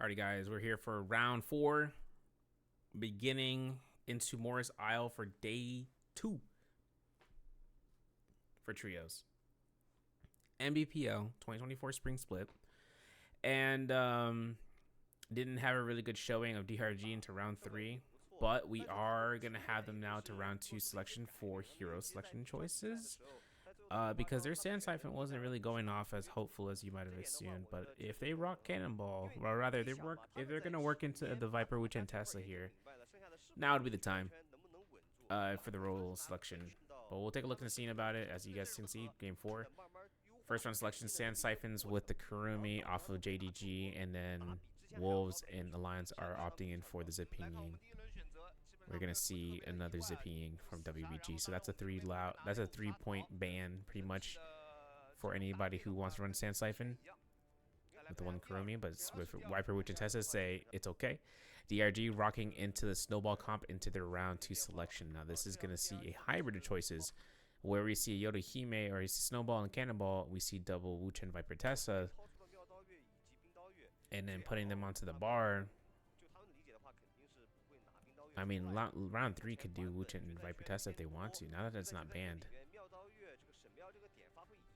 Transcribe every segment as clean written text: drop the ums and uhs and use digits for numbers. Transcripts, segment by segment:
Alrighty, guys, we're here for round 4, beginning into Morris Isle for day 2 for trios. NBPL 2024 spring split, and didn't have a really good showing of DRG into round 3, but we are gonna have them now to round 2 selection for hero selection choices. Because their Sand Siphon wasn't really going off as hopeful as you might have assumed. But if they rock Cannonball, or rather, if they're gonna work into the Viper Witch and Tesla here, now would be the time for the role selection. But we'll take a look at the scene about it. As you guys can see, game 4, first round selection: Sand Siphons with the Kurumi off of JDG, and then Wolves and Alliance are opting in for the Zipping. We're gonna see another Zipping from WBG, so that's a 3-point ban pretty much for anybody who wants to run Sand Siphon with the one Kurumi. But with Viper Witch and Tessa, say it's okay. DRG rocking into the Snowball comp into their round 2 selection. Now this is gonna see a hybrid of choices where we see Yoda Hime or Snowball and Cannonball. We see double Wuchen Viper Tessa, and then putting them onto the bar. I mean, round 3 could do Wuchen and Viper Tessa if they want to, now that it's not banned.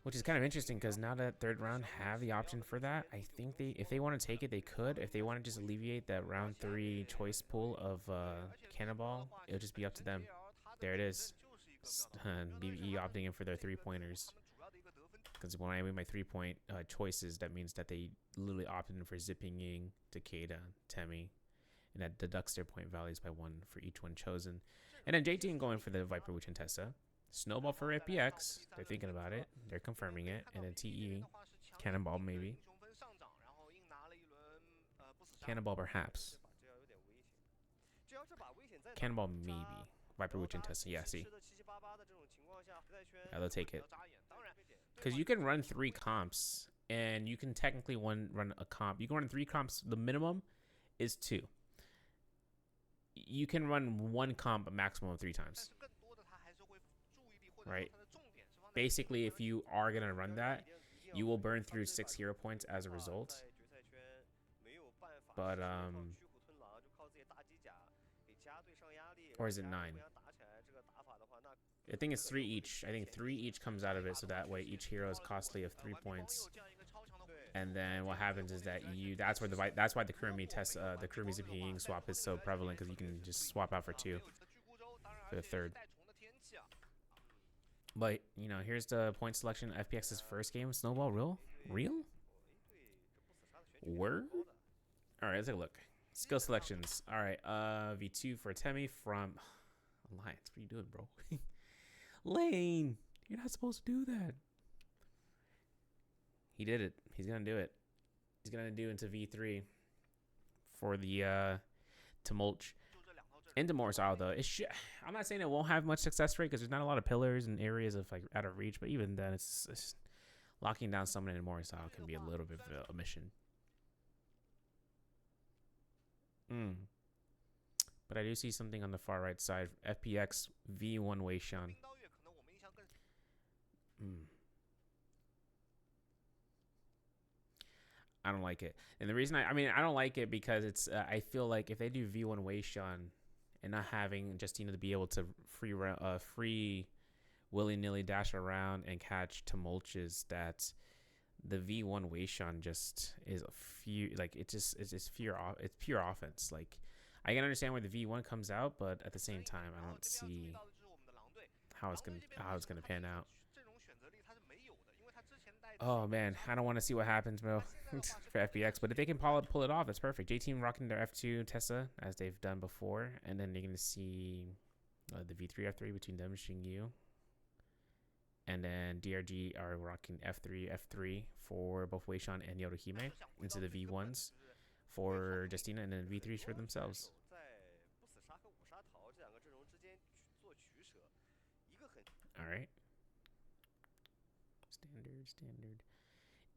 Which is kind of interesting, because now that third round have the option for that, I think if they want to take it, they could. If they want to just alleviate that round 3 choice pool of Cannonball, it'll just be up to them. There it is. BBE opting in for their 3-pointers. Because when I mean my 3-point choices, that means that they literally opted in for Zipping Ying, Takeda, Temi. And that deducts their point values by 1 for each one chosen. And then JT going for the Viper Witch and Tessa. Snowball for FPX. They're thinking about it. They're confirming it. And then TE. Cannonball maybe. Cannonball perhaps. Cannonball maybe. Viper Witch and Tessa. Yeah, see. Yeah, they'll take it. Because you can run 3 comps. And you can technically run a comp. You can run 3 comps. The minimum is 2. You can run 1 comp a maximum of 3 times. Right? Basically, if you are going to run that, you will burn through 6 hero points as a result. But, or is it 9? I think it's 3 each. I think 3 each comes out of it, so that way each hero is costly of 3 points. And then what happens is that that's why the Kurumi the Kurumi Zipping swap is so prevalent, because you can just swap out for 2 for the third. But you know, here's the point selection. FPX's first game. Snowball real. Word. All right, let's take a look. Skill selections. All right, V2 for Temi from Alliance. What are you doing, bro? Lane, you're not supposed to do that. He did it. He's going to do it. He's going to do into V3 for the Tumulch. Into Morris Isle, though. I'm not saying it won't have much success rate, because there's not a lot of pillars and areas of like out of reach. But even then, it's locking down someone in Morris Isle can be a little bit of a mission. But I do see something on the far right side. FPX V1 Weishan. I don't like it. And the reason I don't like it because it's I feel like if they do V1 Weishan and not having Justina to be able to free willy-nilly dash around and catch Tumulches, that the V1 Weishan just is a few, like it's pure offense. Like I can understand where the V1 comes out, but at the same time I don't see how it's gonna pan out. Oh man, I don't want to see what happens, bro, for FBX. But if they can pull it off, that's perfect. J Team rocking their F2 Tessa as they've done before, and then you're gonna see the V3 F3 between them and Xingyu, and then DRG are rocking F3 for both Weishan and Yodohime into the V1s for Justina, and then V3s for themselves. All right. Standard,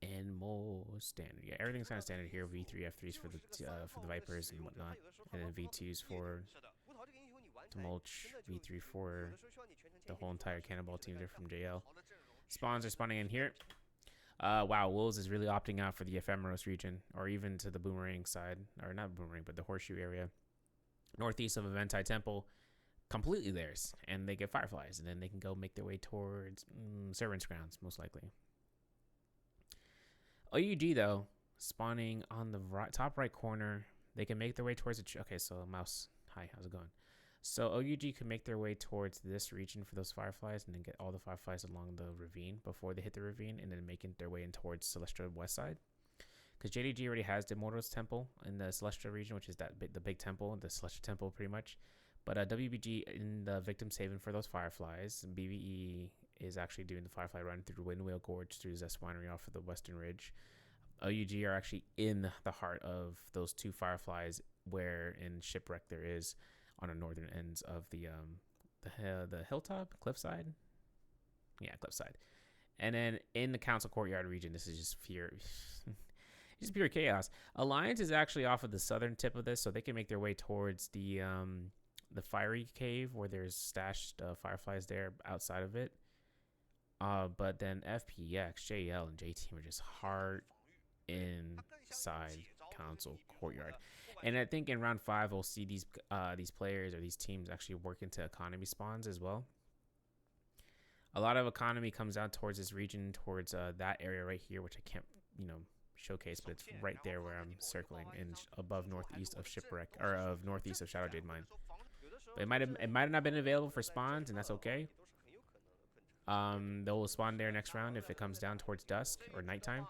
and more standard. Yeah, everything's kind of standard here. V3, F3s for the Vipers and whatnot, and then V2s for Tumulch, V3 for the whole entire Cannonball team there from JL. Spawns are spawning in here. Wow, Wolves is really opting out for the Ephemeros region, or even to the Boomerang side, or not Boomerang, but the Horseshoe area, northeast of Aventai Temple, completely theirs, and they get Fireflies, and then they can go make their way towards Servants' Grounds, most likely. OUG though, spawning on the top right corner, they can make their way towards it. Okay, so mouse, hi, how's it going? So OUG can make their way towards this region for those Fireflies, and then get all the Fireflies along the ravine before they hit the ravine, and then making their way in towards Celestia West side. Because JDG already has Demoro's temple in the Celestia region, which is the big temple, the Celestia temple, pretty much. But WBG in the victim saving for those Fireflies. BBE is actually doing the Firefly run through Windwheel Gorge through Zest Winery off of the Western Ridge. OUG are actually in the heart of those two Fireflies, where in Shipwreck there is on the northern ends of the hilltop, cliffside. Yeah, cliffside. And then in the Council Courtyard region, this is just just pure chaos. Alliance is actually off of the southern tip of this, so they can make their way towards the Fiery Cave where there's stashed Fireflies there outside of it. But then FPX, JL, and JT were just hard inside Council Courtyard. And I think in round 5 we'll see these players or these teams actually work into economy spawns as well. A lot of economy comes out towards this region, towards that area right here, which I can't showcase, but it's right there where I'm circling, in above northeast of Shipwreck, or of northeast of Shadow Jade Mine. But it might have not been available for spawns, and that's okay. They'll spawn there next round if it comes down towards dusk or nighttime.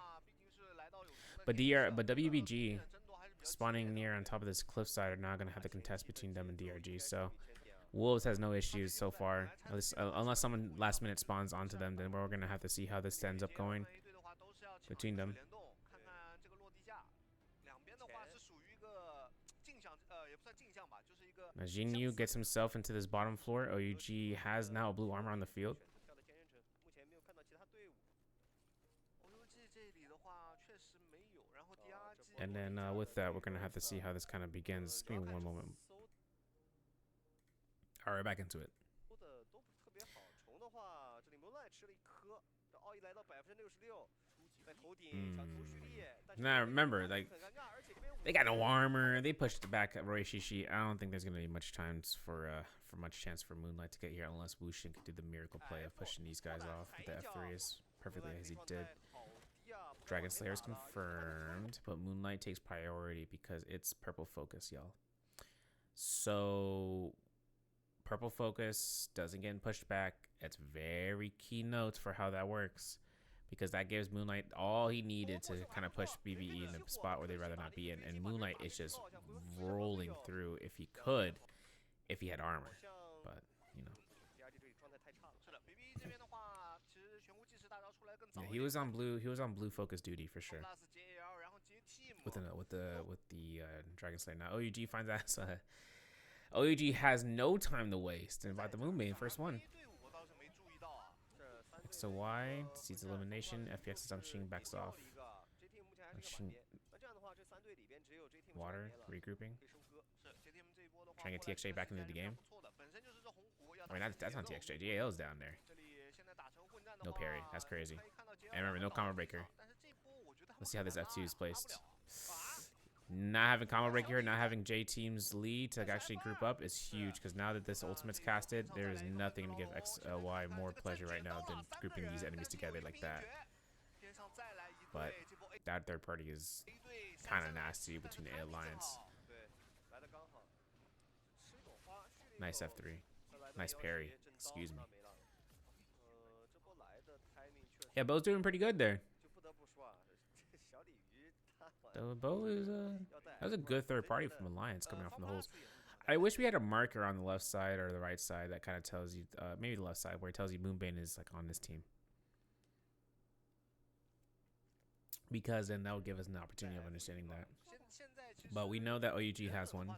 But WBG spawning near on top of this cliffside are not going to have the contest between them and DRG. So Wolves has no issues so far, at least, unless someone last minute spawns onto them. Then we're going to have to see how this ends up going between them. Now Jinyu gets himself into this bottom floor. OUG has now blue armor on the field. And then with that, we're going to have to see how this kind of begins. Give me one moment. All right, back into it. Now remember, like, they got no armor. They pushed back at Roy Shishi. I don't think there's going to be much time for much chance for Moonlight to get here unless Wushin can do the miracle play of pushing these guys off with the F3 as perfectly as he did. Dragon Slayer is confirmed, but Moonlight takes priority because it's purple focus, y'all. So purple focus doesn't get pushed back. It's very key notes for how that works, because that gives Moonlight all he needed to kind of push BBE in the spot where they'd rather not be in. And Moonlight is just rolling through if he could, if he had armor. But, you know. Yeah, he was on blue focus duty for sure. With the Dragon Slayer. Now OUG finds out OUG has no time to waste, and about the Moonbane, first one. X to Y sees elimination. FPX is on Xing, backs off. Water regrouping. Trying to get TXJ back into the game. I mean, that's on TXJ. GAL's down there. No parry. That's crazy. And remember, no combo breaker. Let's see how this F2 is placed. Not having combo breaker, not having J Team's lead to actually group up is huge, because now that this ultimate's casted, there is nothing to give XY more pleasure right now than grouping these enemies together like that. But that third party is kind of nasty between the Alliance. Nice F3. Nice parry. Excuse me. Yeah, Bo's doing pretty good there. Bo is that was a good third party from Alliance coming out from the holes. I wish we had a marker on the left side or the right side that kind of tells you, maybe the left side, where it tells you Moonbane is like on this team, because then that would give us an opportunity of understanding that. But we know that OUG has one.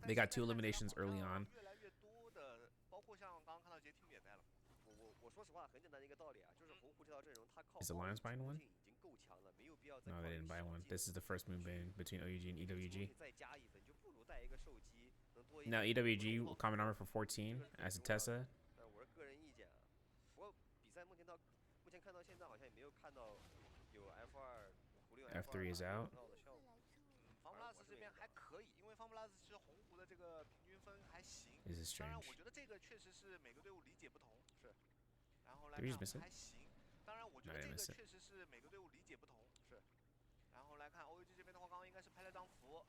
They got 2 eliminations early on. Is Alliance buying one? No, they didn't buy one. This is the first Moonbane between OUG and EWG. Now EWG common armor for 14 as a Tessa. F3 is out. 防布拉斯这边还可以，因为防布拉斯其实红湖的这个平均分还行。This is 当然，strange. 我觉得这个确实是每个队伍理解不同。是。然后来 Did we 看 just miss it? 还行。当然，我觉 No, 得 I 这 didn't 个 miss it. 确实是每个队伍理解不同。是。然后来看 OUG 这边的话，刚刚应该是拍了张符，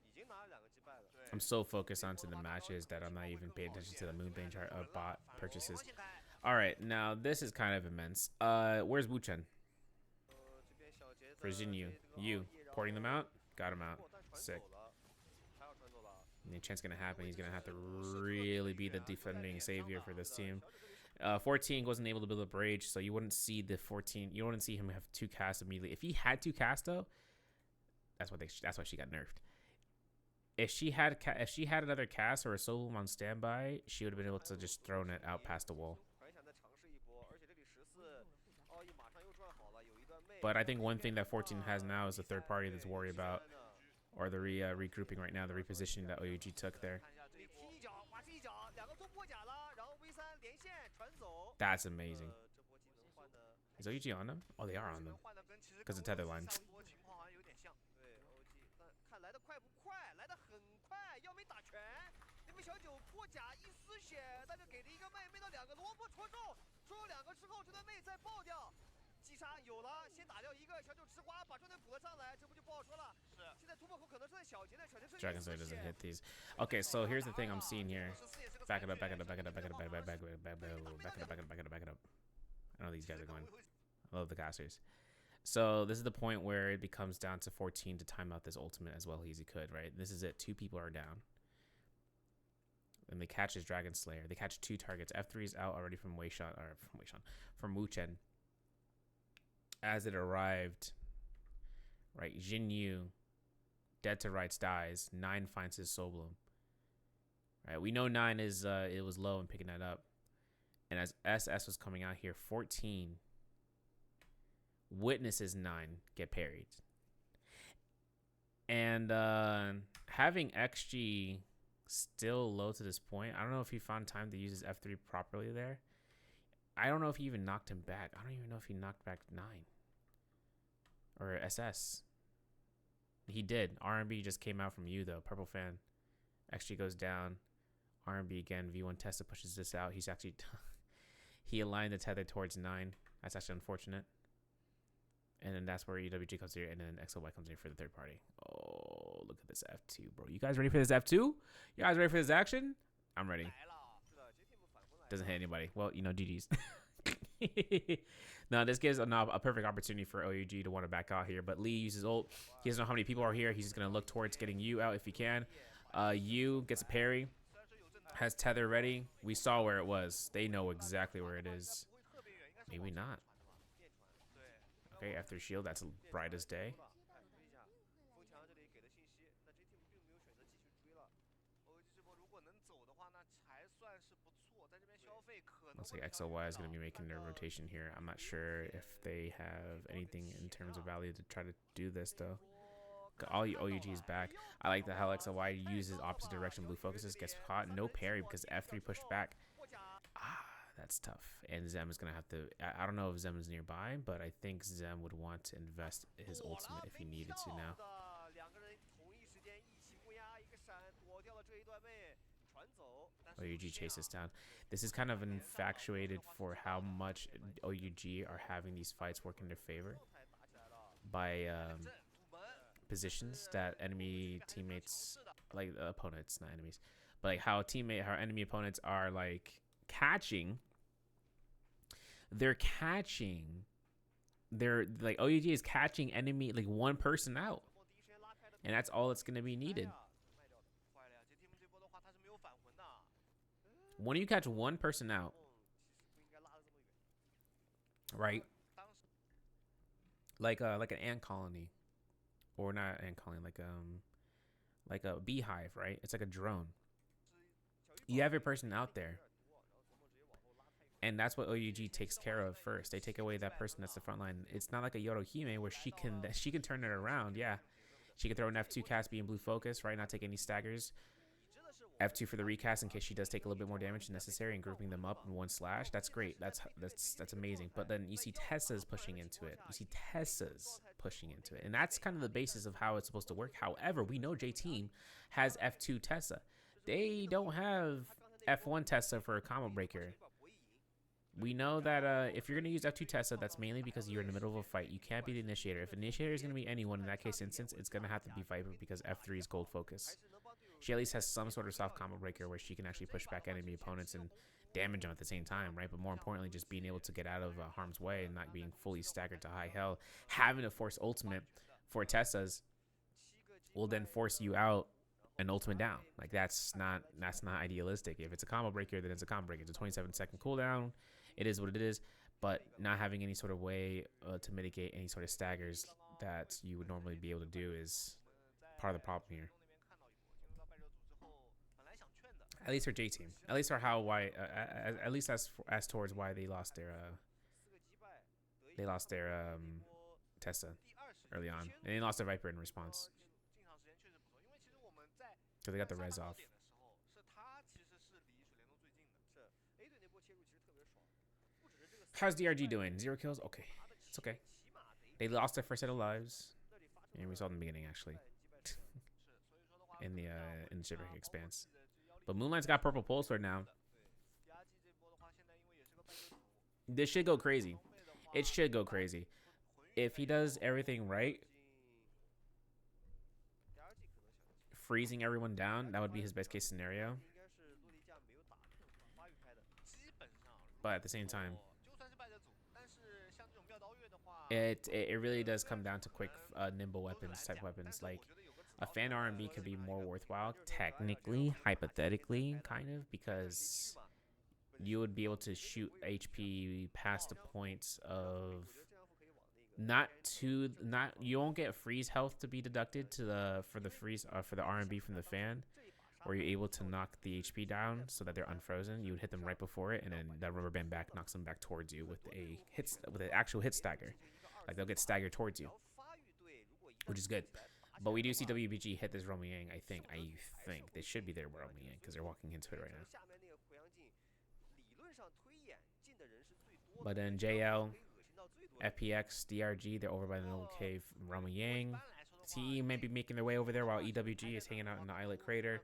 已经拿了2个击败了。对。I'm so focused onto the matches that I'm not even paying attention to the Moonbane chart bot purchases. All right, now this is kind of immense. Where's Wuchen? 这边小杰 For Jinyu. You. Porting them out? Got him out. Sick. 还要传走了。 The chance gonna happen. He's gonna have to really be the defending savior for this team. 14 wasn't able to build a bridge, so you wouldn't see the 14. You wouldn't see him have 2 casts immediately. If he had 2 casts though, that's why she got nerfed. If she had another cast or a solo on standby, she would have been able to just throw it out past the wall. But I think one thing that 14 has now is the third party that's worried about, or the regrouping right now, the repositioning that OUG took there. That's amazing. Is OUG on them? Oh, they are on them. Because of tether line. 看来的快不快？来的很快，要没打全。那边小九破甲一丝血，但是给了一个妹，妹到2个萝卜戳中，戳中2个之后，这段妹再爆掉。击杀有了，先打掉一个，小九吃瓜，把这队补了上来，这不就不好说了。是。现在突破口可能是在小杰的，小杰是。Dragon Slayer doesn't hit these. Okay, so here's the thing I'm seeing here. Back it up, back it up, back it up, back it up, back it up, back it up, back it up, back it up, back it up, back it up, back it up. I know these guys are going. I love the casters. So this is the point where it becomes down to 14 to time out this ultimate as well as he could, right? This is it. 2 people are down. And they catch his Dragon Slayer. They catch 2 targets. F3 is out already from from Wuchen. As it arrived, right, Jinyu, dead to rights, dies. 9 finds his Soul Bloom. Right, we know 9 is it was low and picking that up. And as SS was coming out here, 14 witnesses 9 get parried. And having XG still low to this point, I don't know if he found time to use his F3 properly there. I don't know if he even knocked him back. I don't even know if he knocked back 9 or SS. He did. R&B just came out from you though. Purple fan. XG goes down. R&B again. V1 Testa pushes this out. He's actually he aligned the tether towards 9. That's actually unfortunate. And then that's where EWG comes here, and then XLY comes in for the third party. Oh, look at this F2, bro. You guys ready for this F2? You guys ready for this action? I'm ready. Doesn't hit anybody. Well, you know, GG's. Now, this gives a perfect opportunity for OUG to want to back out here. But Lee uses ult. He doesn't know how many people are here. He's just going to look towards getting you out if he can. You gets a parry. Has tether ready. We saw where it was. They know exactly where it is. Maybe not. Okay, after shield, that's bright as day. Looks like XLY is going to be making their rotation here. I'm not sure if they have anything in terms of value to try to do this, though. All OUG is back. I like the how XLY uses opposite direction. Blue focuses, gets caught. No parry because F3 pushed back. That's tough. And Zem is going to have to... I don't know if Zem is nearby, but I think Zem would want to invest his ultimate if he needed to now. OUG chases down. This is kind of infatuated for how much OUG are having these fights work in their favor by positions that enemy teammates, like opponents, not enemies, but like how enemy opponents are like catching. They're like OUG is catching enemy, like one person out, and that's all it's gonna be needed. When you catch one person out, right? Like an ant colony, or not ant colony, like a beehive, right? It's like a drone. You have your person out there, and that's what OUG takes care of first. They take away that person that's the front line. It's not like a Yorohime where she can turn it around. Yeah, she can throw an F2 cast, being blue focus, right? Not take any staggers. F2 for the recast in case she does take a little bit more damage than necessary, and grouping them up in one slash. That's great. That's amazing. But then you see Tessa's pushing into it. You see Tessa's pushing into it, and that's kind of the basis of how it's supposed to work. However, we know J Team has F2 Tessa. They don't have F1 Tessa for a combo breaker. We know that if you're going to use F2 Tessa, that's mainly because you're in the middle of a fight. You can't be the initiator. If initiator is going to be anyone, in that case instance, it's going to have to be Viper because F3 is gold focus. She at least has some sort of soft combo breaker where she can actually push back enemy opponents and damage them at the same time, right? But more importantly, just being able to get out of harm's way and not being fully staggered to high health. Having a force ultimate for Tessa's will then force you out an ultimate down. Like that's not idealistic. If it's a combo breaker, then it's a combo breaker. It's a 27-second cooldown. It is what it is. But not having any sort of way to mitigate any sort of staggers that you would normally be able to do is part of the problem here. At least for J Team. At least for at least as towards why they lost their Tessa early on, and they lost their Viper in response because they got the res off. How's DRG doing? 0 kills? Okay. It's okay. They lost their first set of lives. And we saw in the beginning, actually. in the Shipwreck Expanse. But Moonlight's got purple pulse right now. This should go crazy. It should go crazy. If he does everything right, freezing everyone down, that would be his best case scenario. But at the same time, it really does come down to quick, nimble weapons, type weapons. Like a fan R&B could be more worthwhile, technically, hypothetically, kind of, because you would be able to shoot HP past the points of you won't get freeze health to be deducted for the R&B from the fan, where you're able to knock the HP down so that they're unfrozen. You would hit them right before it, and then that rubber band back knocks them back towards you with an actual hit stagger. Like they'll get staggered towards you, which is good. But we do see WBG hit this Romy Yang. I think they should be there with Romy Yang because they're walking into it right now. But then JL, FPX, DRG, they're over by the Noble Cave. Romy Yang, TE may be making their way over there while EWG is hanging out in the Islet Crater.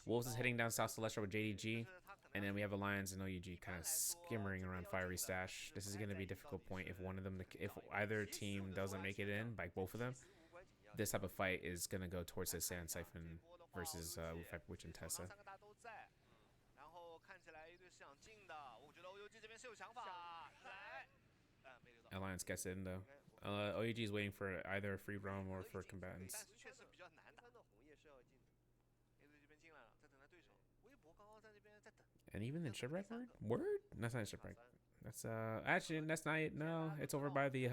Wolves is heading down South Celestial with JDG. And then we have Alliance and OUG kind of skimmering around Fiery Stash. This is going to be a difficult point if either team doesn't make it in, by both of them. This type of fight is going to go towards the Sand Siphon versus Viper Witch and Tessa. Alliance gets in though. OUG is waiting for either a free roam or for combatants. And even in Shipwreck word? That's not Shipwreck. That's actually that's not it. No, it's over by the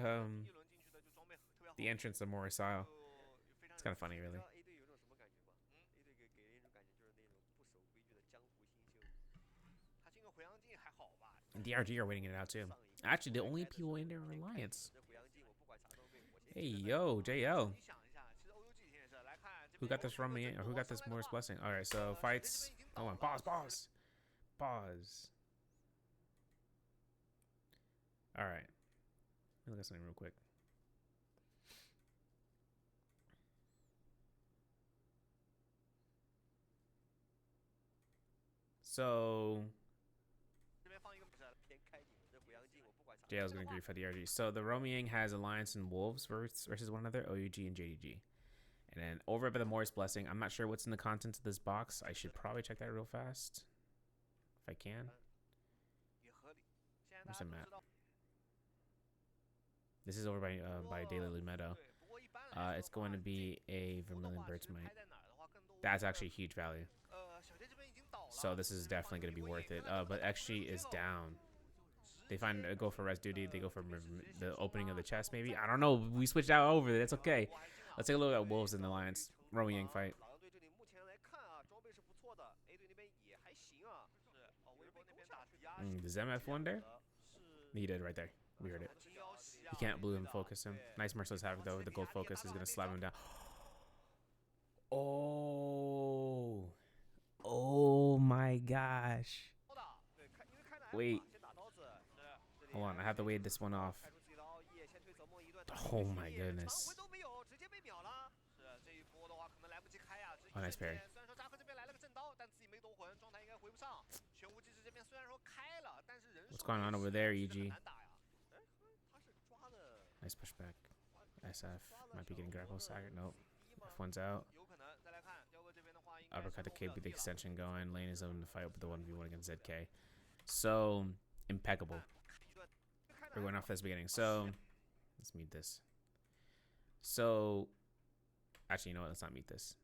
entrance of Morris Isle. It's kind of funny, really. And DRG are waiting it out too. Actually, the only people in there are Alliance. Hey, yo, JL. Who got this from me? Or who got this Morris Blessing? All right, so fights. Hold on, pause. All right. Let me look at something real quick. So JL's gonna agree for DRG. So the Romy Yang has Alliance and Wolves versus one another, OUG and JDG. And then over by the Morris Blessing, I'm not sure what's in the contents of this box. I should probably check that real fast. If I can. Where's the map? This is over by Daily Meadow. It's going to be a Vermilion Bird's Mite. That's actually huge value. So this is definitely going to be worth it. But XG is down. They go for rest duty. They go for the opening of the chest, maybe. I don't know. We switched out over. That's okay. Let's take a look at Wolves and Alliance. Romy Yang fight. Does MF one there? He did right there. We heard it. He can't blue and focus him. Nice merciless havoc though. The gold focus is gonna slap him down. Oh, gosh. 对，因为开了 F Wait. 嘛，先打刀子。这里 Hold on, I have to wait this one off. 开出自己刀，夜先推泽梦一顿， Oh my 长 goodness. 回都没有，直接被秒了。是这一波的话，可能来不及开呀。这一 Oh, nice 瞬 parry. 间，虽然说扎克这边来了个正刀，但自己没夺魂，状态应该回不上。玄武纪实这边虽然说开了，但是人手 What's going on over there, 很 EG? 难打呀。哎，他是抓的 Nice pushback. 抓 SF 抓了 might be getting 小 grapple 罗的 staggered. Nope. CD 吗 F1's out. 有可能。再来看雕哥这边的话，应该是 Uppercut the 动 K 不 with 了 the 地了。 extension going. Lane is in the fight with the 1v1 against ZK. So impeccable. 开了 We're going F off this beginning. So let's meet this. So actually, you know what? Let's not meet this.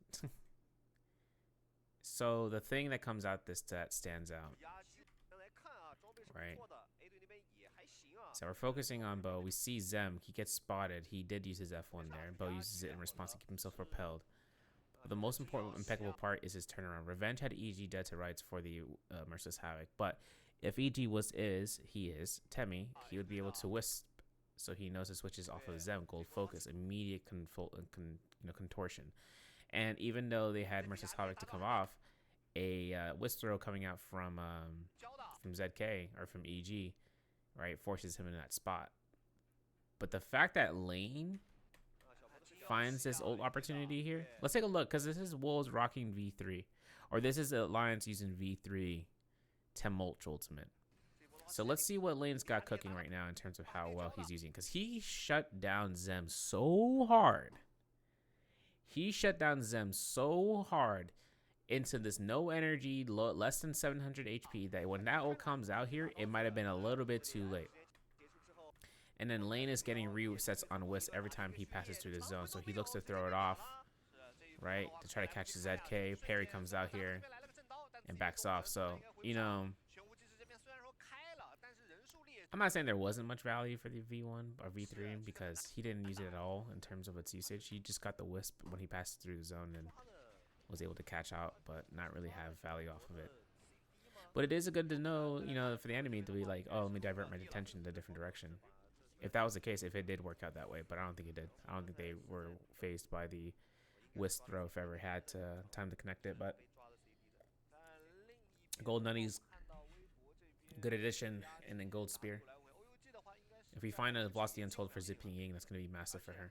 So the thing that comes out this that stands out, 压机来看啊，装备是不 right? 错的 ，A 队那边也还行啊。 So we're focusing on Bo. We see Zem. He gets spotted. He did use his F1 there. Bo uses it in response to keep himself propelled. But the most important, impeccable part is his turnaround. Revenge had EG dead to rights for the Merciless Havoc. But if EG he is, Temmie, he would be able to wisp. So he knows to switches off of Zem, gold focus, immediate contortion. And even though they had Merciless Havoc to come off, a wisp throw coming out from ZK or from EG, right, forces him in that spot. But the fact that Lane finds this old opportunity here, let's take a look, because this is Wolves rocking V3, or this is Alliance using V3 Temulch Ultimate. So let's see what Lane's got cooking right now in terms of how well he's using, because he shut down Zem so hard. He shut down Zem so hard into this no energy, less than 700 HP, that when that ult comes out here, it might have been a little bit too late. And then Lane is getting resets on Wisp every time he passes through the zone, so he looks to throw it off, right, to try to catch the ZK. Parry comes out here and backs off. So, you know, I'm not saying there wasn't much value for the V1 or V3 because he didn't use it at all in terms of its usage. He just got the Wisp when he passed through the zone and was able to catch out, but not really have value off of it. But it is good to know, you know, for the enemy to be like, oh, let me divert my attention to a different direction. If that was the case, if it did work out that way, but I don't think it did. I don't think they were faced by the Wisp throw if ever had time to connect it. But Gold Nutty's good addition, and then Gold Spear. If we find a Velocity Untold for Zipping Ying, that's going to be massive for her.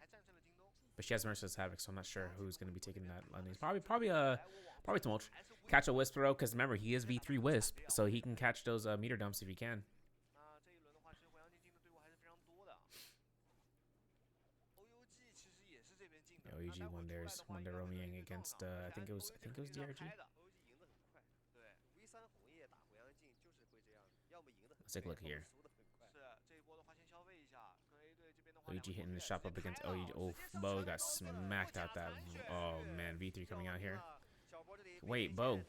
But she has Merciless Havoc, so I'm not sure who's going to be taking that landing. Probably Tumulch. Catch a Wisp throw, because remember, he is V3 Wisp, so he can catch those meter dumps if he can. OEG won their roaming against I think it was DRG. Let's take a look here. OEG hitting the shop up against OEG. Oh, Bo got smacked out that. Oh man, V3 coming out here. Wait, Bo.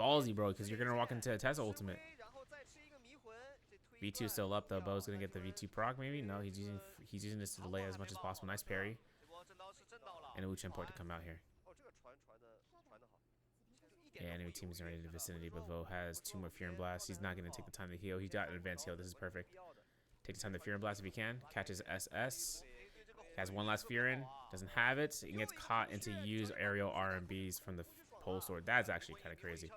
Ballsy, bro, because you're gonna walk into a Tesla ultimate. V2 still up though. Bo's gonna get the V2 proc maybe. No, he's using this to delay as much as possible. Nice parry. And a Wuchen port to come out here. Yeah, enemy team is already in the vicinity, but Vo has 2 more Fear and Blast. He's not gonna take the time to heal. He's got an advanced heal. This is perfect. Take the time to Fear and Blast if he can. Catches SS. Has one last Fear in. Doesn't have it. He gets caught into use aerial RMBs from the pole sword. That's actually kind of crazy.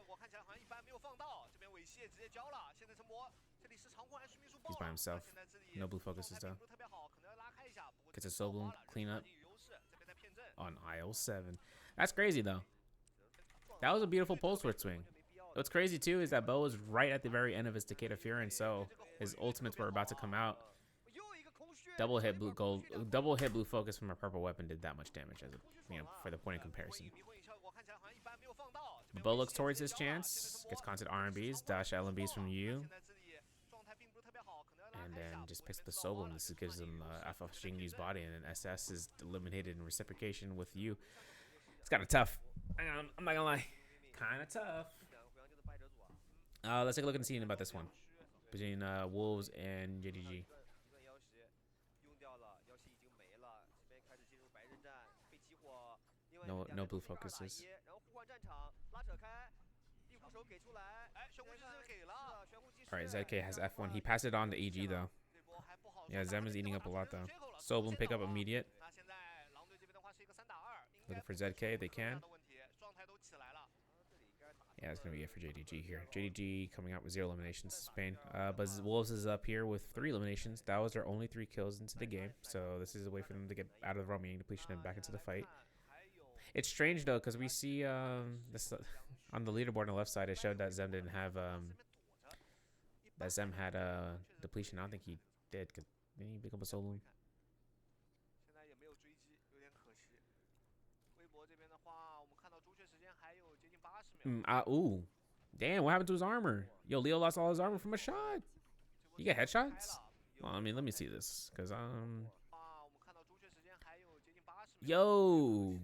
He's by himself. No blue focuses though. Gets a soul bloom cleanup on aisle 7. That's crazy though. That was a beautiful pole sword swing. What's crazy too is that Bo was right at the very end of his Decade of Fury, so his ultimates were about to come out. Double hit blue focus from a purple weapon did that much damage as for the point of comparison. Bo looks towards his chance, gets constant RMBs, dash LMBs from you, and then just picks up the solo. And this gives him Alpha Xingyu's body, and then SS is eliminated in reciprocation with you. It's kind of tough. I'm not gonna lie, kind of tough. Let's take a look and see about this one between Wolves and JDG. No blue focuses. Alright, ZK has F1. He passed it on to EG though. Yeah, Zem is eating up a lot though. Soblin pick up immediate. Looking for ZK, they can. Yeah, it's gonna be it for JDG here. JDG coming out with 0 eliminations to Spain. But Wolves is up here with 3 eliminations. That was their only 3 kills into the game. So this is a way for them to get out of the roaming depletion and back into the fight. It's strange though, because we see this on the leaderboard on the left side. It showed that Zem didn't have that Zem had depletion. I don't think he did, because didn't he pick up a solo? Ooh. Damn, what happened to his armor? Yo, Leo lost all his armor from a shot. You get headshots? Well, I mean, let me see this, because yo,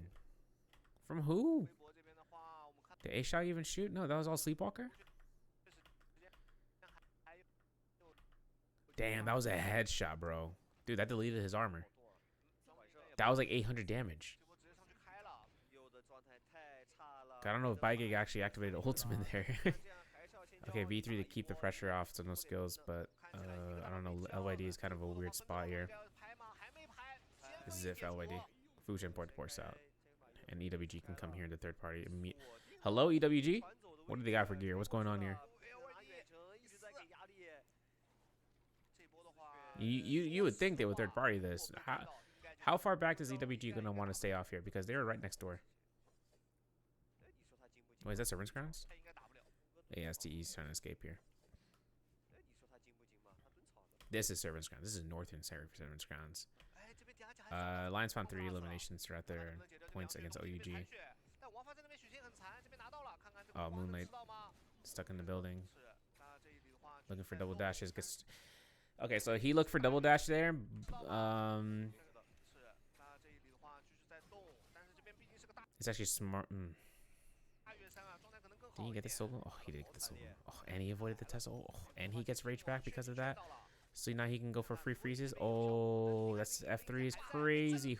from who? Did A shot even shoot? No, that was all Sleepwalker. Damn, that was a headshot, bro. Dude, that deleted his armor. That was like 800 damage. I don't know if Bygig actually activated ultimate there. Okay, V3 to keep the pressure off, so no skills, but I don't know. LYD is kind of a weird spot here. This is it for LYD. Fuji import force out. And EWG can come here in the third party. Hello, EWG? What do they got for gear? What's going on here? You would think they would third party this. How far back does EWG gonna want to stay off here? Because they're right next door. Wait, is that Servants Grounds? Yeah, STE's trying to escape here. This is Servants Grounds. This is Northern Servants Grounds. Lions found 3 eliminations throughout their points against OUG. Oh, Moonlight stuck in the building. Looking for double dashes. Gets... Okay, so he looked for double dash there. It's actually smart. Did he get the solo? Oh, he did get the solo. Oh, and he avoided the Tesla. Oh, and he gets rage back because of that. So now he can go for free freezes. Oh, that's F3 is crazy.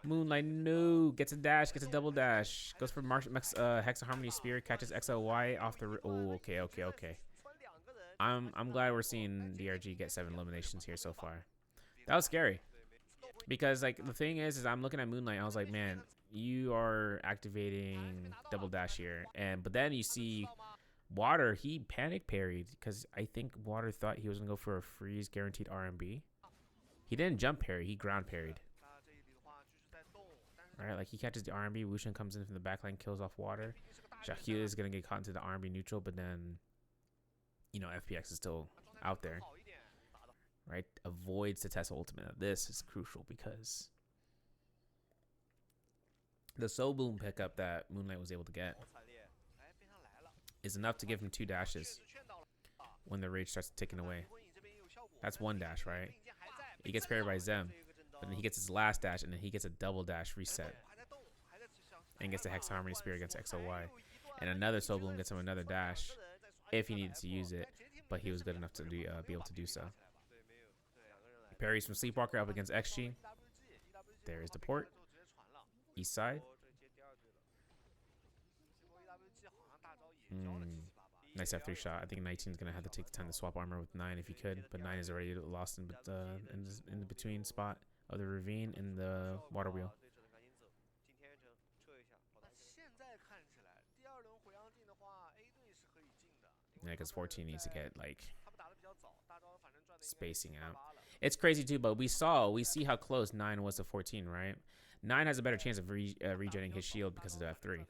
Moonlight, no. Gets a dash, gets a double dash. Goes for Hexa Harmony Spear, catches XLY off the... Oh, okay. I'm glad we're seeing DRG get 7 eliminations here so far. That was scary. Because, like, the thing is I'm looking at Moonlight. I was like, man, you are activating double dash here. But then you see Water, he panic parried because I think Water thought he was going to go for a freeze guaranteed RMB. He didn't jump parry, he ground parried. Right, like he catches the RMB, Wushin comes in from the backline, kills off Water. Shakila is going to get caught into the RMB neutral, but then, you know, FPX is still out there. Right, avoids the Tesla ultimate. Now, this is crucial because the Soul Boom pickup that Moonlight was able to get is enough to give him 2 dashes when the rage starts ticking away. That's 1 dash, right? He gets parried by Zem, but then he gets his last dash, and then he gets a double dash reset. And gets the Hex Harmony Spear against XOY. And another Soul Bloom gets him another dash if he needed to use it, but he was good enough to be able to do so. Parries from Sleepwalker up against XG. There is the port. East side. Nice F3 shot. I think 19 is going to have to take the time to swap armor with 9 if he could, but 9 is already lost in the between spot of the ravine in the water wheel. Yeah, because 14 needs to get, like, spacing out. It's crazy too, but we see how close 9 was to 14, right? 9 has a better chance of regenerating his shield because of the F3.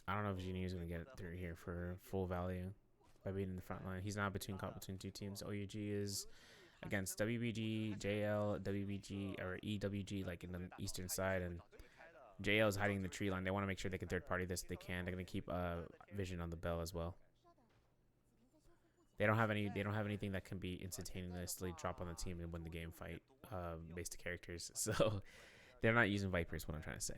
I don't know if Genie is going to get through here for full value by being in the front line. He's not between 2 teams. OUG is against WBG, JL, WBG, or EWG, like in the eastern side, and JL is hiding in the tree line. They want to make sure they can third party this if they can. They're going to keep vision on the bell as well. They don't have anything that can be instantaneously drop on the team and win the game fight based to characters. So they're not using Vipers, what I'm trying to say.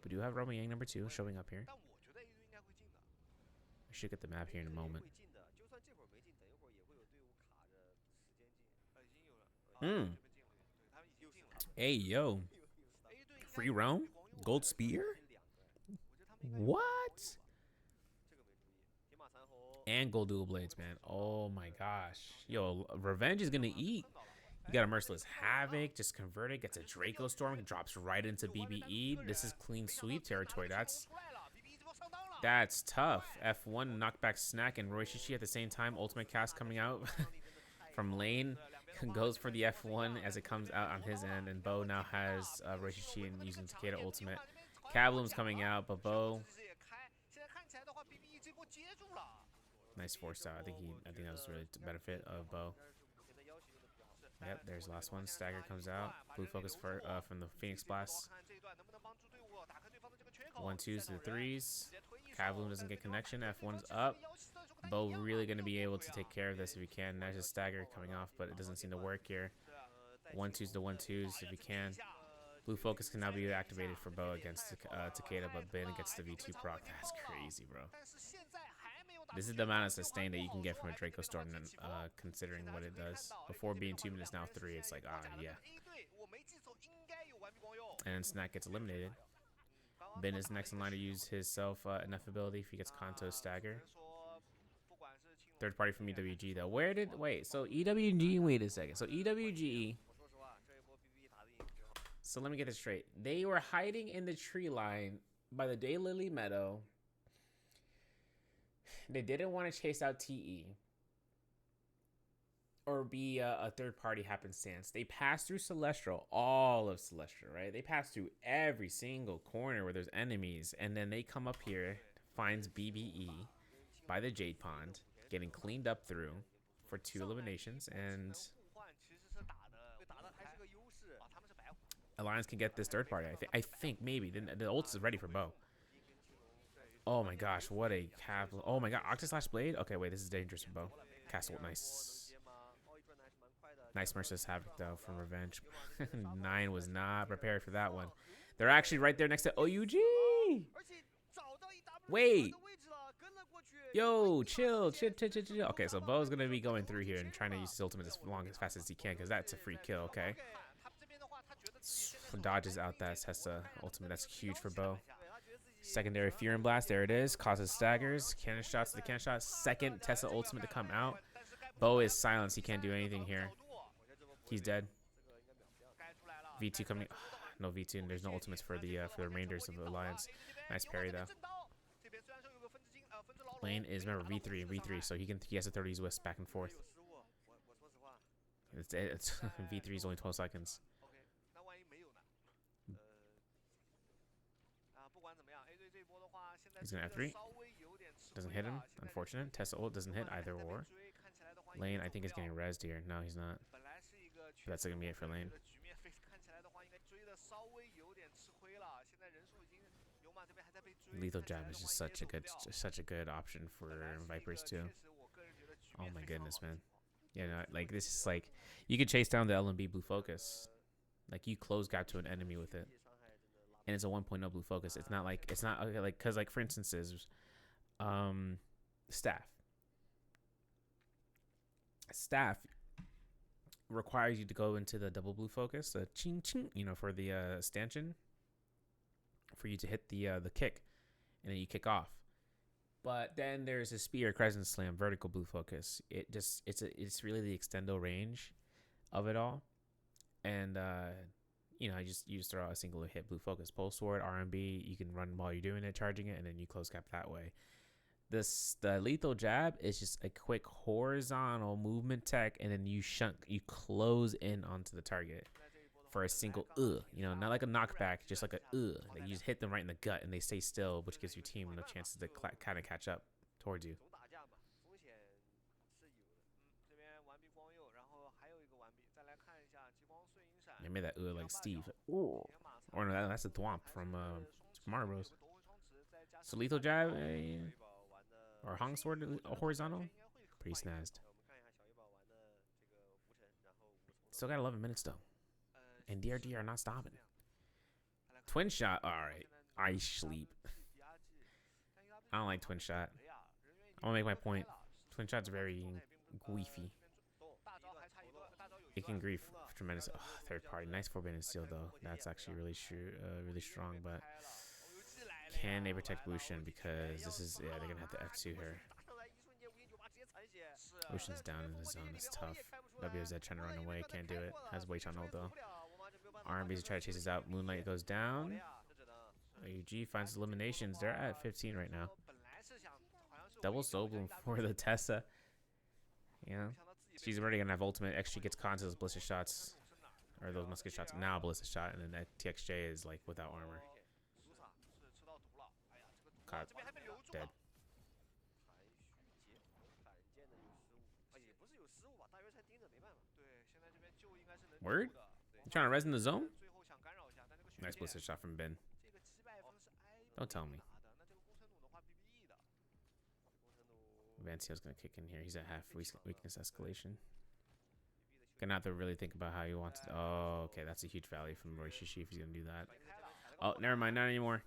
We do have Roman Yang number 2 showing up here. We should get the map here in a moment. 会进的，就算这会儿没进，等一会儿也会有队伍卡着时间进。已经有了，嗯。这边进了，对他们已经进了。Hey yo, A 队应该 free roam, 光用 gold 了 spear. 我觉得他们应该 What? 这个没注意。铁马残红 And gold dual blades, man. Oh my gosh. Yo, revenge is gonna eat. You got a Merciless Havoc, just converted, gets a Draco Storm, drops right into BBE. This is clean sweep territory. That's tough. F1 knockback snack and Roishishi at the same time. Ultimate cast coming out from lane. Goes for the F1 as it comes out on his end, and Bo now has Roishishi and using Takeda ultimate. Kabloom's coming out, but Bo nice force out. I think that was really to benefit of Bo. Yep, there's the last one. Stagger comes out. Blue focus for from the Phoenix Blast. 1-2s to the 3s. Kavloon doesn't get connection. F1's up. Bo really going to be able to take care of this if he can. There's a stagger coming off, but it doesn't seem to work here. 1-2s to 1-2s if he can. Blue focus can now be activated for Bo against Takeda, but Ben gets the V2 proc. That's crazy, bro. This is the amount of sustain that you can get from a Draco Storm, considering what it does. Before being 2 minutes, now 3. It's like, yeah. And Snack gets eliminated. Ben is next in line to use his enough ability if he gets Kanto stagger. Third party from EWG though. Wait, so EWG, wait a second. So EWG, so let me get this straight. They were hiding in the tree line by the Daylily Meadow. They didn't want to chase out TE or be a third party happenstance. They passed through Celestial, all of Celestial, right? They passed through every single corner where there's enemies, and then they come up here, finds BBE by the Jade Pond, getting cleaned up through for 2 eliminations, and Alliance can get this third party. I think maybe the ult is ready for Bo. Oh my gosh, what a cap! Oh my god, Octaslash Blade. Okay, wait, this is dangerous for Bo. Castle, nice. Nice Merciless Havoc though from Revenge. 9 was not prepared for that one. They're actually right there next to OUG. Wait. Yo, chill. Okay, so Bo's gonna be going through here and trying to use his ultimate as fast as he can, because that's a free kill. Okay. Dodges out that Tessa ultimate. That's huge for Bo. Secondary Fear and Blast. There it is. Causes staggers. Cannon shots to the cannon shot. Second Tessa ultimate to come out. Bo is silenced. He can't do anything here. He's dead. V2 coming. No V2. And there's no ultimates for the remainders of the Alliance. Nice parry though. Lane is, remember, V3 and V3, so he has to throw these whiffs back and forth. It's V3 is only 12 seconds. He's gonna F3. Doesn't hit him. Unfortunate. Tessa ult doesn't hit either or. Lane, I think, is getting rezzed here. No, he's not. But that's gonna be it for Lane. Lethal Jab is just such a good option for Vipers too. Oh my goodness, man. Yeah, no, like this is like you could chase down the LMB blue focus. Like you close gap to an enemy with it. And it's a 1.0 blue focus. It's not okay, like, cause like for instance is staff requires you to go into the double blue focus, ching ching, for the stanchion, for you to hit the kick, and then you kick off. But then there's a spear, crescent slam, vertical blue focus. It's really the extendo range of it all, and you just throw out a single hit blue focus, pulse sword, RMB. You can run while you're doing it, charging it, and then you close cap that way. The lethal jab is just a quick horizontal movement tech, and then you close in onto the target for a single not like a knockback, just like a like you just hit them right in the gut and they stay still, which gives your team no chances to kind of catch up towards you. Maybe that like Steve, or no, that's a Thwomp from Mario Bros. So lethal jab or Hong sword horizontal, pretty snazzed. Still got 11 minutes though, and DRD are not stopping. Twin shot, all right. I sleep. I don't like twin shot. I want to make my point. Twin shot's very griefy. It can grief tremendous. Oh, third party, nice forbidden seal though. That's actually really strong. But can they protect Bushin? Because this is they're gonna have to F2 her. Bushin's down in the zone. It's tough. WZ trying to run away, can't do it. Has weight on ult though. RMB's trying to chase us out. Moonlight goes down. AUG finds eliminations. They're at 15 right now. Double soul bloom for the Tessa. Yeah. She's already gonna have ultimate. XG gets caught into those ballistic shots. Or those musket shots. Now ballistic shot. And then that TXJ is like without armor. Caught. Dead. Word? You trying to res in the zone? Nice ballistic shot from Ben. Don't tell me. Vancio's gonna kick in here. He's at half weakness escalation. Gonna have to really think about how he wants to. Oh, okay. That's a huge value from Rishishi if he's gonna do that. Oh, never mind. Not anymore.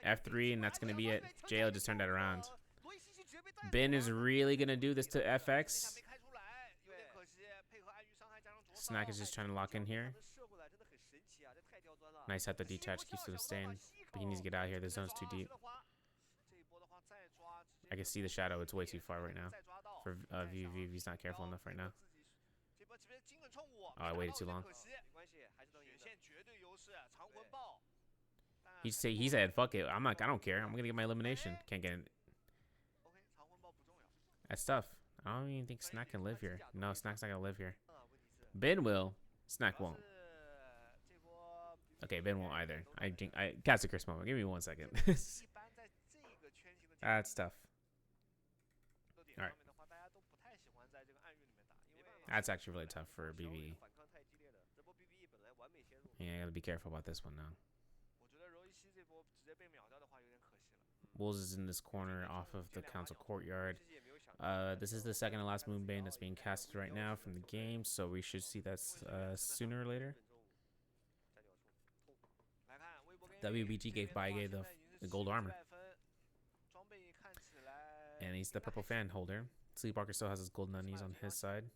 F3, and that's gonna be it. JL just turned that around. Ben is really gonna do this to FX. Snack is just trying to lock in here. Nice at the detach, keeps him staying. But he needs to get out of here. The zone's too deep. I can see the shadow. It's way too far right now. For VV, if he's not careful enough right now. Oh, I waited too long. He said, fuck it. I don't care. I'm gonna get my elimination. Can't get it. That's tough. I don't even think Snack can live here. No, Snack's not gonna live here. Ben will. Snack won't. Okay, Ben won't either. I cast a Chris moment. Give me 1 second. That's tough. Alright. That's actually really tough for BBE. Yeah, I gotta be careful about this one now. Wolves is in this corner off of the council courtyard. This is the second to last Moonbane that's being casted right now from the game, so we should see that sooner or later. WBG gave Baige the gold armor. And he's the purple fan holder. Sleepwalker still has his gold nunnies on his side.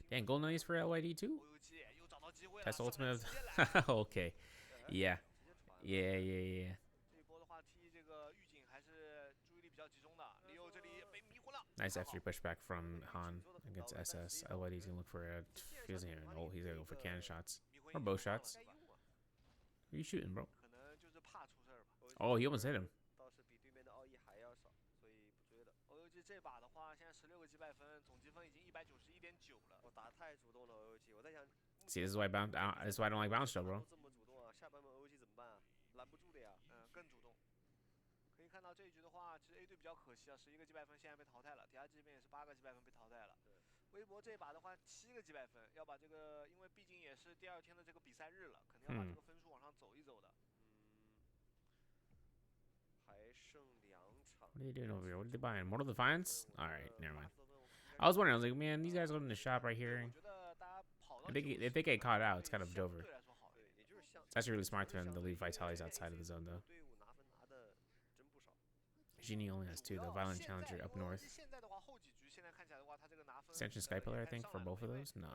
Dang, gold nunnies for LYD too? Test ultimate. Okay. Yeah. Nice F3 pushback from Han against SS. LYD's gonna look for a. He doesn't even ult. He's gonna go for cannon shots. Or bow shots. Who are you shooting, bro? Oh, he almost hit him. See, this is why this is why I don't like bounce show, bro. What are they doing over here? What are they buying? Mortal Defiance? Alright, never mind. I was wondering, I was like, man, these guys go in the shop right here. If they get caught out, it's kind of over. It's actually really smart for them to leave Vitalis outside of the zone, though. Genie only has 2, though. Violent Challenger up north. Extension Sky Pillar, I think, for both of those? No.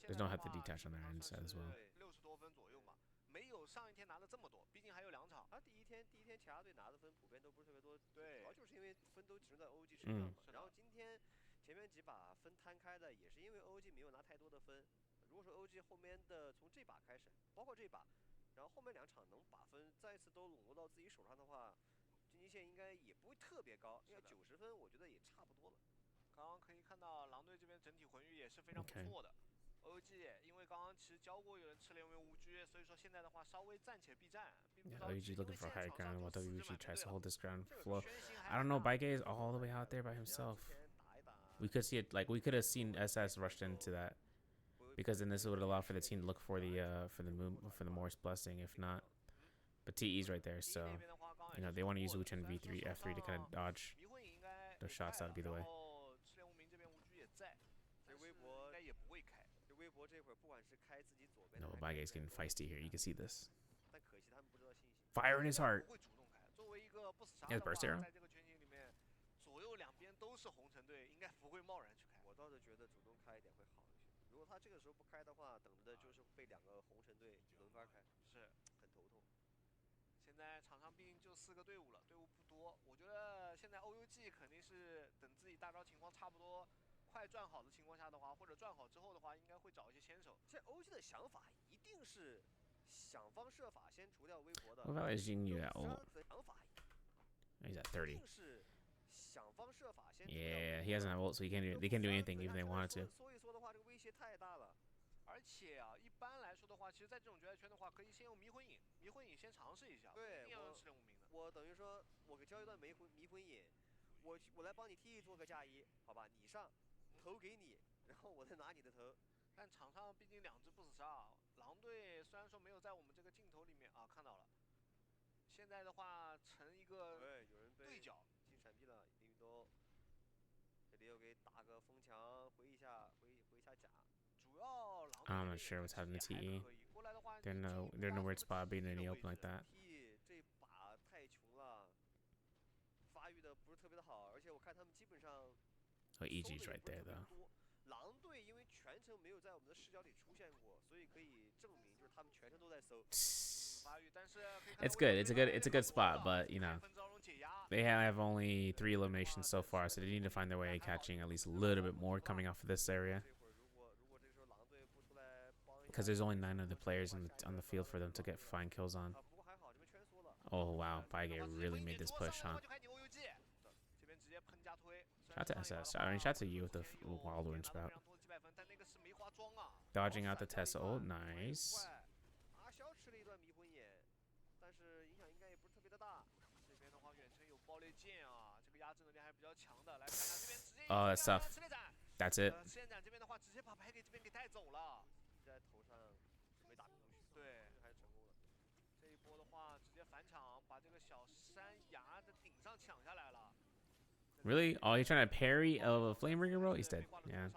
There's no have to detach on their end side as well. Okay. Yeah, OG looking for higher ground while WBG tries to hold this ground flow. I don't know, Baige is all the way out there by himself. We could see it, like we could have seen SS rushed into that, because then this would allow for the team to look for the Morse blessing. If not, but TE's right there, so you know they want to use Wu Chen V3 F3 to kind of dodge those shots. That would be the way. 波这会儿不管是开自己左边 No, 的， Baige's getting feisty here. You can see this. 但可惜他们不知道信息。 Fire in his heart. 不会主动开。作为一个不死杀 He has 的话， burst arrow. 在这个圈型里面，左右两边都是红橙队，应该不会贸然去开。我倒是觉得主动开一点会好一些。如果他这个时候不开的话，等着的就是被2个红橙队轮番开，是很头痛。现在场上毕竟就4个队伍了，队伍不多。我觉得现在 OUG 肯定是等自己大招情况差不多。快转好的情况下的话，或者转好之后的话，应该会找一些先手。这 OG 的想法一定是想方设法先除掉微博的。 What about is Jing Yu at ult? 想法 He's at 30. 一定是想方设法先。 Yeah, he doesn't have ult, so he can't do. They can't do anything even if they wanted to. 所以说的话，这个威胁太大了。而且啊，一般来说的话，其实在这种决赛圈的话，可以先用迷魂饮，迷魂饮先尝试一下，对，一定要用吃任务名的。我等于说，我给交一段迷魂饮，我来帮你 T 做个嫁衣，好吧？你上，头给你，然后我再拿你的头。但场上毕竟2只不死杀，狼队虽然说没有在我们这个镜头里面啊看到了，现在的话成一个对，有人被对角进闪避了，林宇都这里又给打个风墙，回一下甲。主要狼 I'm not sure what's happening to TE. 过来的话， They're no weird spot being in the open like that. T 这把太穷了，发育的不是特别的好，而且我看他们基本上。 Oh, EG's right there though. 狼队因为全程没有在我们的视角里出现过，所以可以证明就是他们全程都在搜。 It's good. It's a good spot, but you know, they have only 3 eliminations so far, so they need to find their way catching at least a little bit more coming off of this area. Because there's only 9 other players on the field for them to get fine kills on. Oh wow, Baige really made this push, huh? Shout to SS. I mean, shout to you with the wild orange spout. Dodging out the Tesla ult, nice. 阿肖吃了一段迷魂眼，但是影响应该也不是特别的大。这边的话，远程有爆裂剑啊，这个压制能力还是比较强的。来看看这边直接。Oh, that's tough. That's it. 吃链斩这边的话，直接把牌给这边给带走了。在头上没打过去，对，还是成功了。这一波的话，直接返场，把这个小山崖的顶上抢下来了。 Really? Oh, he's trying to parry a flame ringer roll? He's dead. Yeah.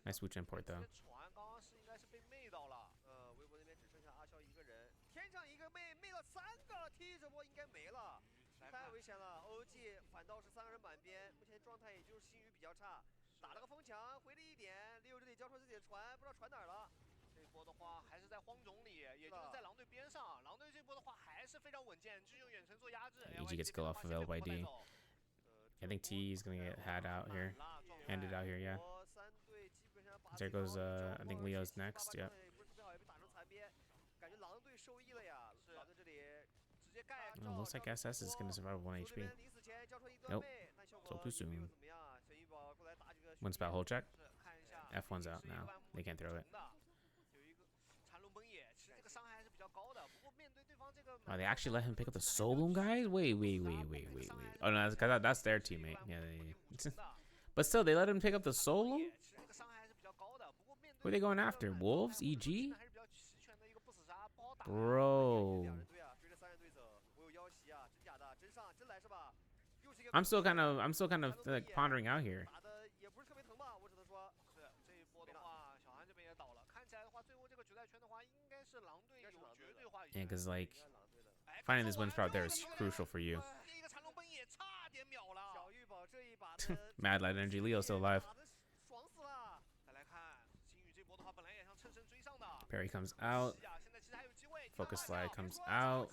Nice Wuchen port though. 船刚刚是应该是被魅到了。微博那边只剩下阿肖一个人，天上一个魅了3个 ，T 这波应该没了，太危险了。OG 反倒是3个人满编，目前状态也就是星宇比较差，打了个风墙，回了一点，利用这里交出自己的船，不知道船哪儿了。 这一波的话还是在荒冢里，也就是在狼队边上。狼队这波的话还是非常稳健，继续用远程做压制。EG gets kill off of LYD. I think T is gonna get had out here, handed out here. Yeah. There goes. I think Leo's next. Yep. Oh, looks like SS is gonna survive 1 HP. Nope. So too soon. One spell hold check. F1's out now. They can't throw it. Oh, they actually let him pick up the solo guys? Wait. Oh no, that's their teammate. Yeah. But still, they let him pick up the solo? Who are they going after? Wolves? EG? Bro. I'm still kind of like pondering out here. Yeah, because like finding this win spot there is crucial for you. Mad Light Energy Leo still alive. Parry comes out. Focus Slide comes out.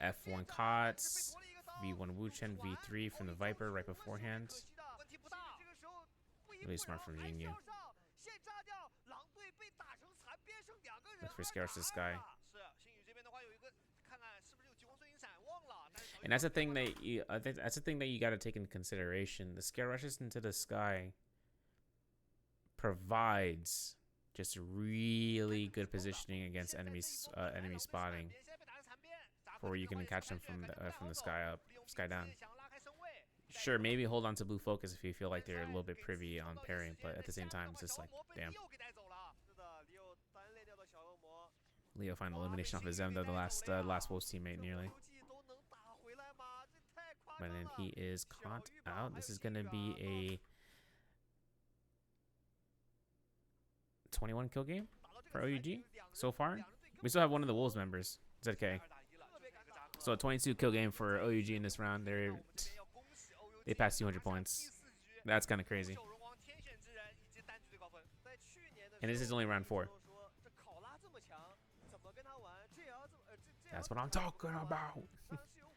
F1 Cots. V1 Wuchen, V3 from the Viper right beforehand. Really smart from Jingyu. Look for Scares this guy. And that's the thing that you got to take into consideration. The Scare Rushes into the sky provides just really good positioning against enemy spotting, for where you can catch them from the sky down. Sure, maybe hold on to blue focus if you feel like they're a little bit privy on parrying, but at the same time, it's just like, damn. Leo final elimination off his Zem, though, the last Wolves teammate nearly. But then he is caught out. This is gonna be 21 kill game 打到这 for 个残 OUG 局，两人 so far. 两人对 We still have one of the Wolves members, ZK. 2打1了，特别尴尬。 So a 22 kill game for OUG in this round. 那我们这边要恭喜 OUG They passed 200 拿下 points. 第4局 That's kind of crazy. 不朽荣光天选之人以及单局最高分。在去年的 And this is only round 4. 说这考拉这么强，怎么跟他玩？这也要这么这 That's what I'm talking about. 当然是有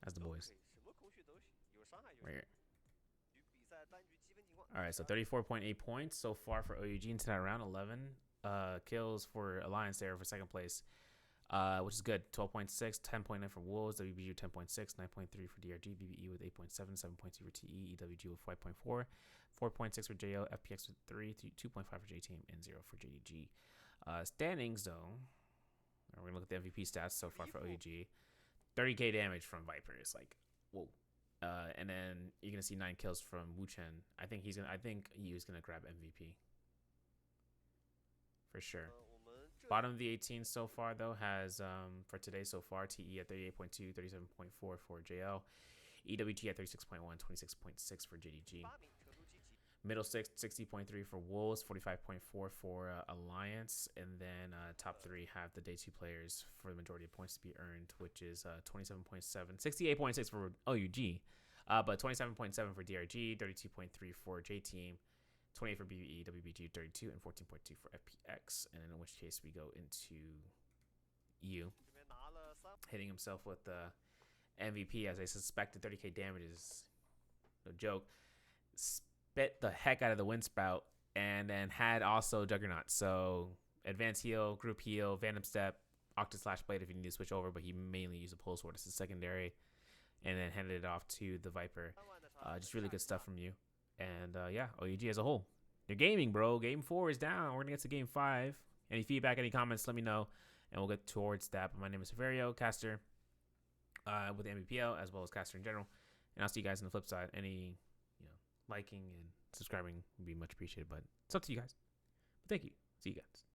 That's the boys 什么口讯都行，有伤害有 right here. 与比赛单局积分情况。 All right, so 34.8 points so far for OUG into that round. 11 kills for Alliance there for second place, which is good. 12.6, 10.9 for Wolves, WBG with 10.6, 9.3 for DRG, BBE with 8.7, 7.2 for TE, EWG with 5.4, 4.6 for JO, FPX with 3, 2.5 for JTeam, and 0 for JDG. Standings, though, we're going to look at the MVP stats so far for OUG. 30k damage from Vipers, like, whoa. And then you're gonna see 9 kills from Wu Chen. I think he is gonna grab MVP for sure. 我们这 Bottom of the 18 so far though has for today so far TE at 38.2, 37.4 for JL, EWG at 36.1, 26.6 for JDG. 8名成都积极。 Middle six 60.3 for Wolves, 45.4 for Alliance, and then top 3 have the day 2 players for the majority of points to be earned, which is 27.7, 68.6 for OUG, but 27.7 for DRG, 32.3 for JTeam, 28 for BBE, WBG 32, and 14.2 for FPX. And in which case we go into EU 这边拿了3 hitting himself with the MVP, as I suspected 30k damage is no joke. Spit the heck out of the wind spout, and then had also Juggernaut. So advanced heal, group heal, Phantom Step, Octa Slash Blade if you need to switch over, but he mainly used a Pole Sword as a secondary, and then handed it off to the Viper. 3万的差。 Just really good stuff from you. And yeah, OUG as a whole. You're gaming, bro. Game 4 is down. We're gonna get to game 5. Any feedback, any comments, let me know, and we'll get towards that. But my name is Severio, caster with the NBPL, as well as caster in general. And I'll see you guys on the flip side. Any liking and subscribing would be much appreciated, but it's up to you guys. But thank you. See you guys.